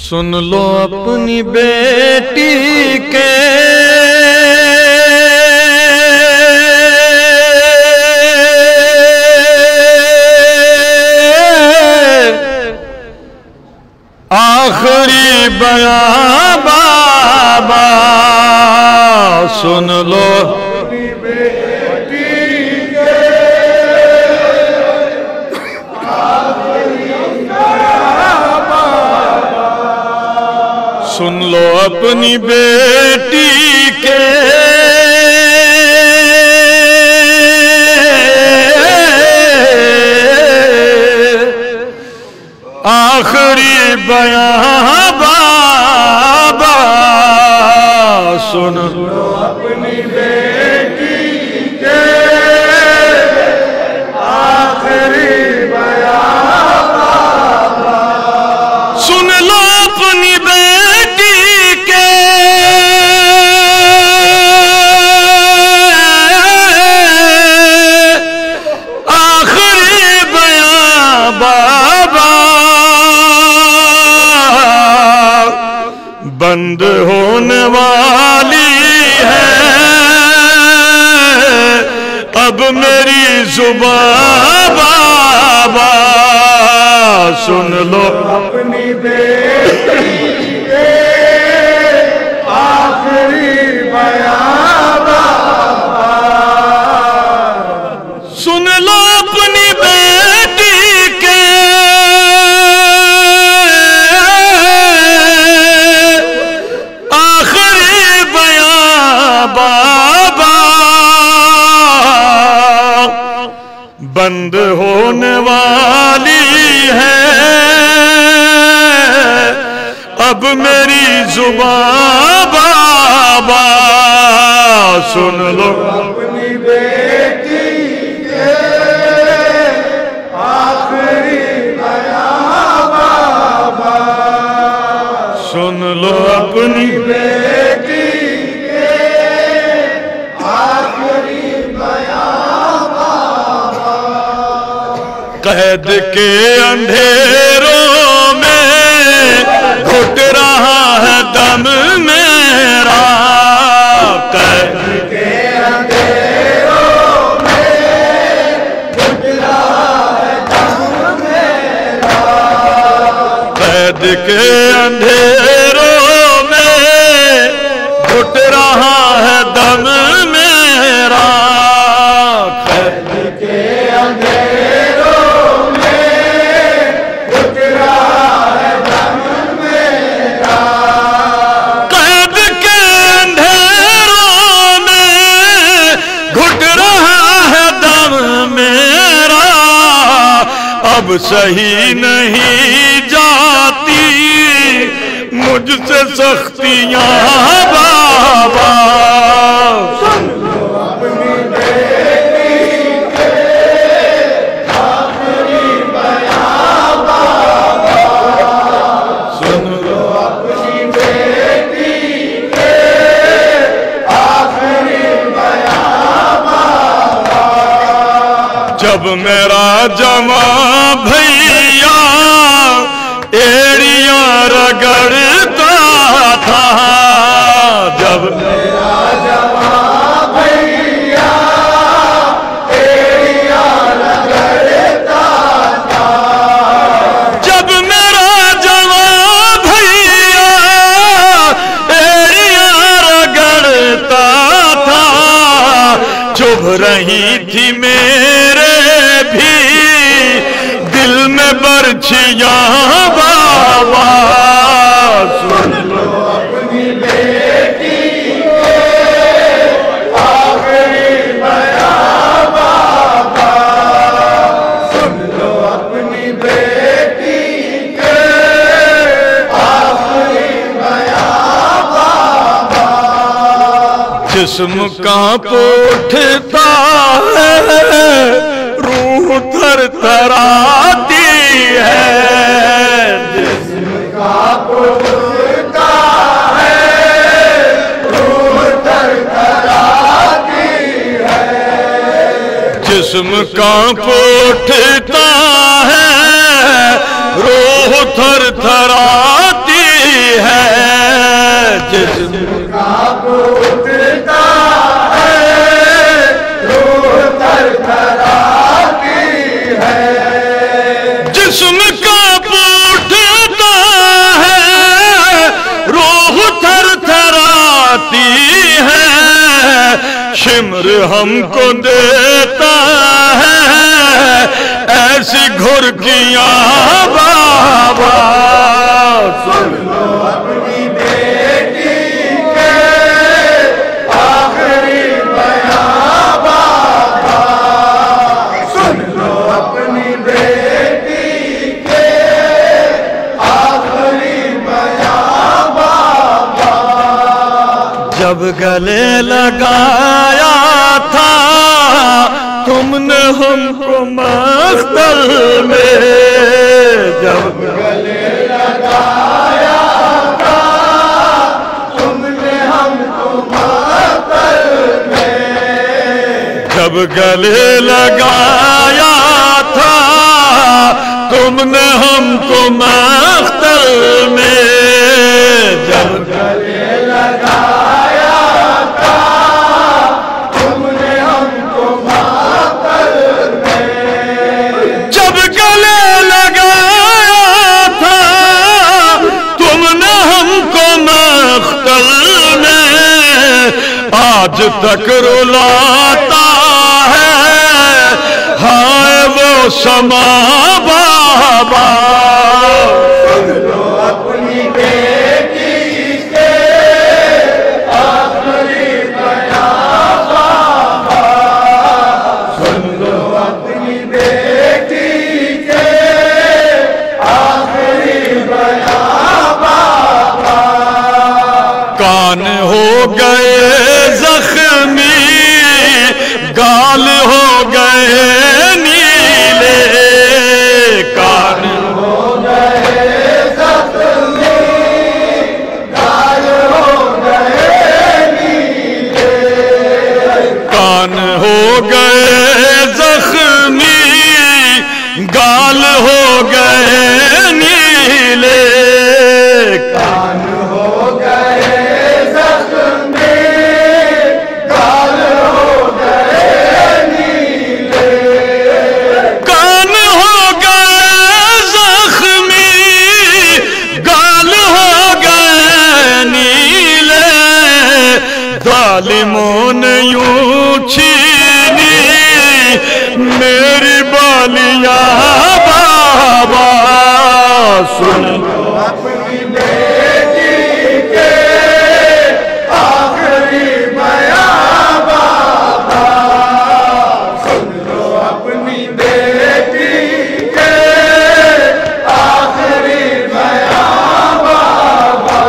سن لو اپنی بیٹی کے آخری بیان بابا، سن لو اپنی بیٹی کے سن لو اپنی بیٹی کے آخری بیان بابا، سن لو اپنی بیٹی کے آخری بیان بابا، سن لو اپنی بیٹی کے آخری بیان بابا، بند ہونے والی ہے اب میری زبان بابا، سن لو اپنی بیٹی کے آخری بیان بابا، سن لو اپنی بیٹی کے بند ہونے والی ہے اب میری زبان بابا، سن لو اپنی بیٹی کے آخری بیان بابا، سن لو اپنی بیٹی کے آخری بیان بابا، قید کے اندھیروں میں گھٹ رہا ہے دم میرا، قید کے اندھیروں میں گھٹ رہا ہے دم میرا، قید کے اندھیروں میں گھٹ رہا ہے دم میرا، قید کے اندھیروں اب سہی نہیں جاتی مجھ سے سختیاں بابا، سن لو اپنی بیٹی کے آخری بیان بابا، سن لو اپنی بیٹی کے آخری بیان بابا، جب میرا جوان بھیا ایڑیاں رگڑتا تھا، جب میرا جوان بھیا ایڑیاں رگڑتا تھا، جب میرا جوان بھیا ایڑیاں رگڑتا تھا، چبھ رہی تھی میرے بھی دل میں برچھیاں بابا، سن لو اپنی بیٹی کے آخری بیان بابا، سن لو اپنی بیٹی کے آخری بیان بابا، جسم کانپ اٹھتا ہے روح تھر تھراتی ہے، جسم کانپ اٹھتا ہے روح تھر تھراتی ہے، جسم کانپ اٹھتا ہے روح تھر تھراتی شمر ہم کو دیتا ہے ایسی گھرکیاں بابا سن لو اپنی بیٹی کے آخری بیاں بابا سن لو اپنی بیٹی کے آخری بیاں بابا جب گلے لگایا تھا تم نے ہم کو مختل میں جب گلے لگایا تھا تم نے ہم کو مختل میں جب گلے لگایا تھا تم نے ہم کو مختل میں جب گلے لگایا تھا تم نے ہم کو مختل میں جب گلے لگایا تھا تم نے ہم کو مختل میں آج تک رلاتا ہے ہائے وہ سما بابا سن لو اپنی بیٹی کے آخری بیاں بابا سن لو اپنی بیٹی کے آخری بیاں بابا کان ہو گئے زخمی گال ہو گئے نیلے کان ہو گئے زخمی گال ہو گئے نیلے کان ہو گئے زخمی گال ہو گئے نیلے کان ہو گئے زخمی گال ہو گئے نیلے کان ہو گئے زخمی گال ہو گئے نیلے ظالموں نے یوں چھینی میری بالیاں بابا سن لو اپنی بیٹی کے آخری بیاں بابا سن لو اپنی بیٹی کے آخری بیاں بابا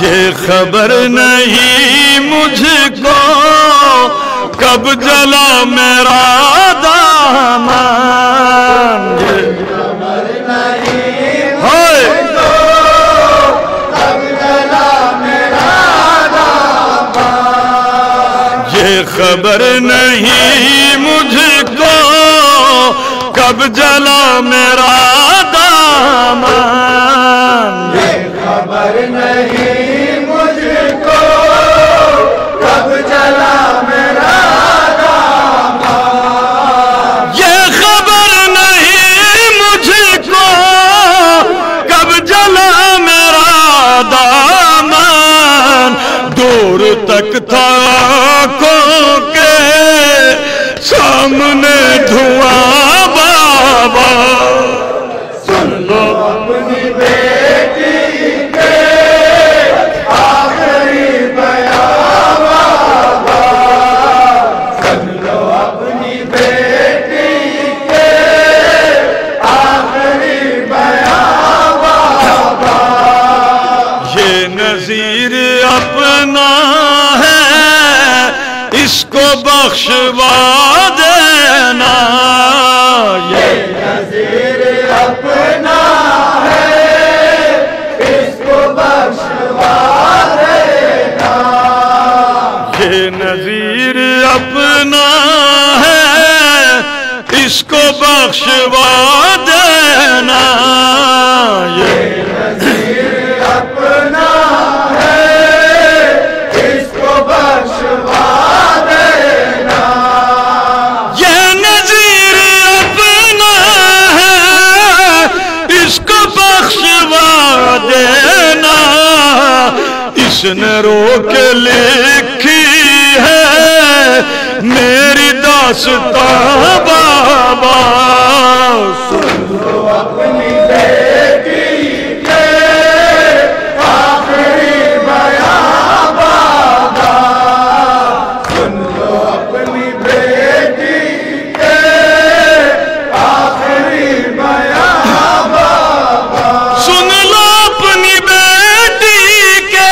یہ خبر نہیں مجھ کو کب جلا میرا دامن خبر نہیں ہائے تو کب جلا میرا دامن یہ خبر نہیں مجھ کو کب جلا میرا دامن یہ خبر نہیں مجھ کو کب جلا میرا دامن یہ خبر نہیں مجھ کو کب جلا میرا دامن دور تک تھا آنکھوں کے سامنے دھواں بابا سن لو اپنی بیٹی کے آخری بیاں بابا سن لو اپنی بیٹی کے آخری بیاں بابا یہ نظیر اپنا ہے اس کو بخشوا دینا یہ نظیر اپنا ہے اس کو بخشوا دینا یہ نظیر اپنا ہے اس کو بخشوا دینا یہ نظیر اپنا ہے اس کو بخشوا دینا یہ نظیر اپنا ہے اس کو بخشوا دینا اس نے رو کے لکھی ہے داستان بابا سن لو اپنی بیٹی کے آخری بیان بابا سن لو اپنی بیٹی کے آخری بیان بابا سن لو اپنی بیٹی کے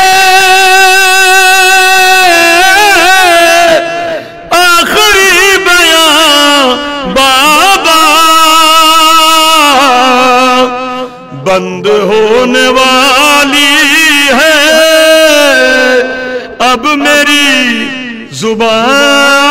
آخری بیان بابا بند ہونے والی ہے اب میری زبان